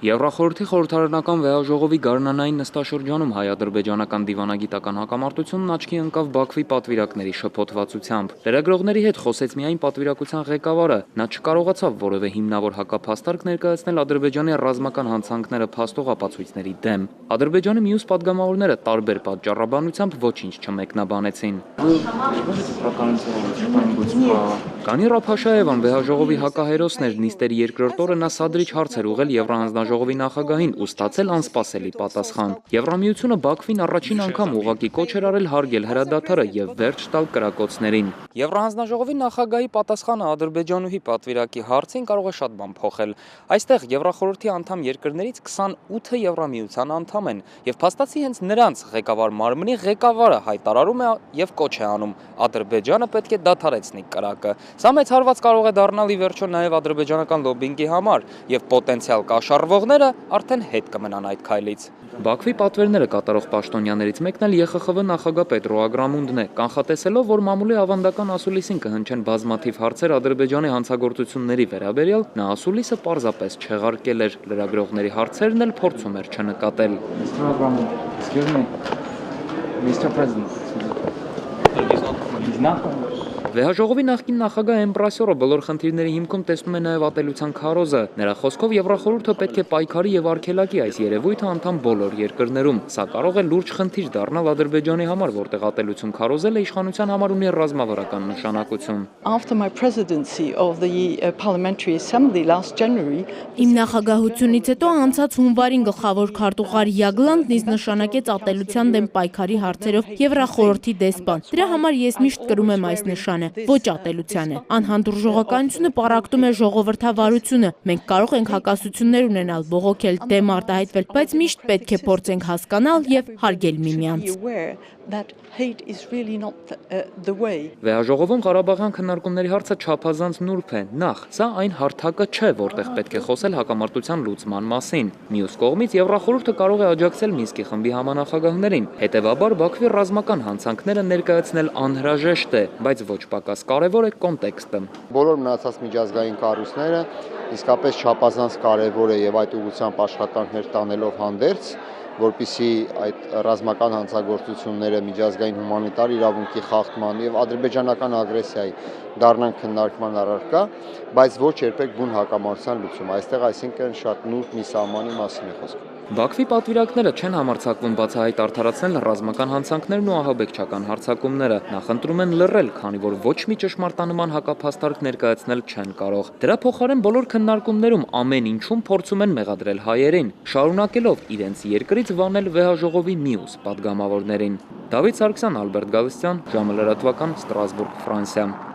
Եվրախորհրդի խորհրդարանական վեհաժողովի գարնանային նստաշրջանում հայ-ադրբեջանական դիվանագիտական հակամարտությունն աչքի ընկավ Բաքվի պատվիրակների շփոթվածությամբ։ Լրագրողների հետ խոսեց միայն պատվիրակության ղեկավարը, նա չկարողացավ որևէ հիմնավոր հակափաստարկ ներկայացնել Ադրբեջանի ռազմական հանցանքները փաստող ապացույցների դեմ։ Ադրբեջանի մյուս պատգամավորները տարբեր պատճառաբանությամբ ոչինչ չմեկնաբանեցին։ Կանի Ռափաշաևան վեհաժողովի հակահերոսն էր, նիստերի երկրորդ օրը նա սադրիչ հարց էր ուղղել Եվրահանձնաժողովի նախագահին ու ստացել անսպասելի պատասխան։ Եվրամիությունը Բաքվին առաջին անգամ ուղղակի կոչ էր արել հարգել հրադադարը եւ վերջ տալ կրակոցներին։ Եվրահանձնաժողովի նախագահի պատասխանը ադրբեջանուհի պատվիրակի հարցին կարող է շատ բան փոխել։ Այստեղ Եվրախորհրդի անդամ երկրներից 28-ը Եվրամիության անդամ են եւ փաստացի հենց նրանց ղեկավար մարմնի ղեկավարը հայտարարում է եւ կոչ է անում Ադրբեջանը պետք է դադարեցնի կրակը։ Սա մեծ հարված կարող է դառնալ ի վերջո նաեւ ադրբեջանական լոբբինգի համար եւ պոտենցիալ կաշառվողները արդեն հետ կմնան այդ քայլից։ Բաքվի պատվերները կատարող պաշտոնյաներից մեկն էլ ԵԽԽՎ նախագահ Պետրո Ագրամունդն է, կանխատեսելով, որ մամուլի ավանդական ասուլիսին կհնչեն բազմաթիվ հարցեր Ադրբեջանի հանցագործությունների վերաբերյալ, նա ասուլիսը պարզապես չեղարկել էր, լրագրողների հարցերն էլ փորձում էր չնկատել։ Վեհաժողովի նախկին նախագահ Էմբրասյորը բոլոր խնդիրների հիմքում տեսնում է նաև ատելության քարոզը։ Նրա խոսքով Եվրախորհուրդը պետք է պայքարի եւ արգելակի այս երևույթը անդամ բոլոր երկրներում։ Սա կարող է լուրջ խնդիր դառնալ Ադրբեջանի համար, որտեղ ատելություն քարոզելը իշխանության համար ունի ռազմավարական նշանակություն։ Իմ նախագահությունից հետո անցած հունվարին գլխավոր քարտուղար Յագլանդն ինձ նշանակեց ատելության դեմ պայքարի հարցերով Եվրախորհրդի դեսպան։ Դրա համար ես միշտ կրում եմ այս նշանը, ոչ ատելությանը։ Անհանդուրժողականությունը պառակտում է ժողովրդավարությունը։ Մենք կարող ենք հակասություններ ունենալ, բողոքել, դեմ արտահայտվել, բայց միշտ պետք է փորձենք հասկանալ եւ հարգել միմյանց։ Վեհաժողովում Ղարաբաղյան քննարկումների հարցը չափազանց նուրբ է։ Նախ, սա այն հարթակը չէ, որտեղ պետք է խոսել հակամարտության լուծման մասին։ Մյուս կողմից Եվրախորհուրդը կարող է աջակցել Մինսկի խմբի համանախագահներին։ Հետևաբար Բաքվի ռազմական հանցանքները ներկայացնել անհրաժեշտ է, բայց ոչ պակաս կարևոր է կոնտեքստը։ Բոլոր մնացած միջազգային կառույցները իսկապես չափազանց կարևոր է եւ այդ ուղղությամբ աշխատանքներ տանելով հանդերձ, որպիսի այդ ռազմական հանցագործությունները միջազգային հումանիտար իրավունքի խախտման եւ ադրբեջանական ագրեսիայի դառնան քննարկման առարկա, բայց ոչ երբեք բուն հակամարտության լուծում։ Այստեղ այսինքն շատ նուրբ մի սահմանի մասին է խոսքը։ Բաքվի պատվիրակները չեն համարձակվում բացահայտ արդարացնել ռազմական հանցանքներն ու ահաբեկչական հարձակումները, նախընտրում են լռել, քանի որ ոչ մի ճշմարտանման հակափաստարկ ներկայացնել չեն կարող։ Դրա փոխարեն բոլոր քննարկումներում ամեն ինչում փորձում են մեղադրել հայերին, շարունակելով իրենց երկրից վանել վեհաժողովի մյուս պատգամավորներին։ Դավիթ Սարգսյան, Ալբերտ Գալստյան, ժամը լրատվական, Ստրասբուրգ, Ֆրանսիա։